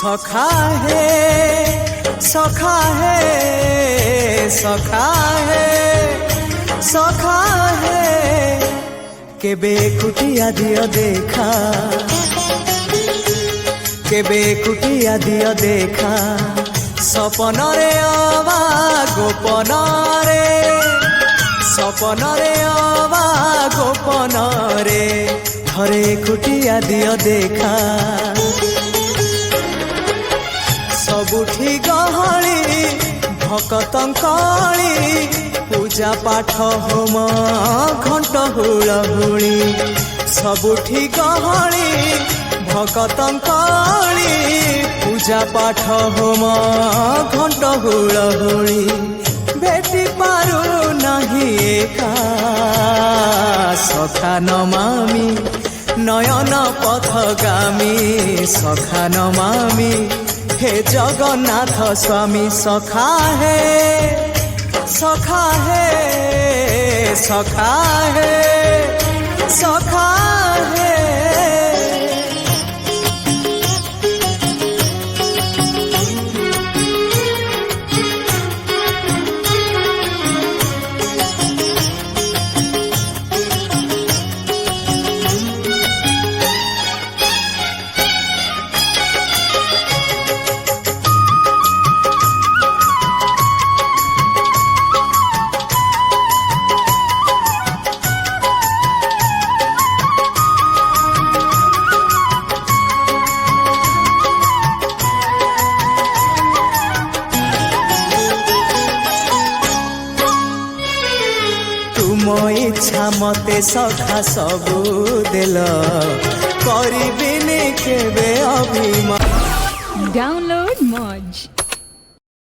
सखा है सखा है सखा है सखा है केबे कुटिया दियो देखा केबे कुटिया दियो देखा सपनरे अवा गोपनरे सपनरे अवा गोपनरे थरे कुटिया दियो देखा सबुठी गहली भकतंकली पूजा पाठ होम घंट हुलहुली सबुठी गहली भकतंकली पूजा पाठ होम घंट हुलहुली भेटी पारु नहीं एका सखा नमामि नयन पथगामी सखा नमामि हे जगन्नाथ स्वामी सखा है सखा है सखा है सखा है तुम इच्छा मते सखा सबू देल करिबिनी केबे अभिमान Download Moj.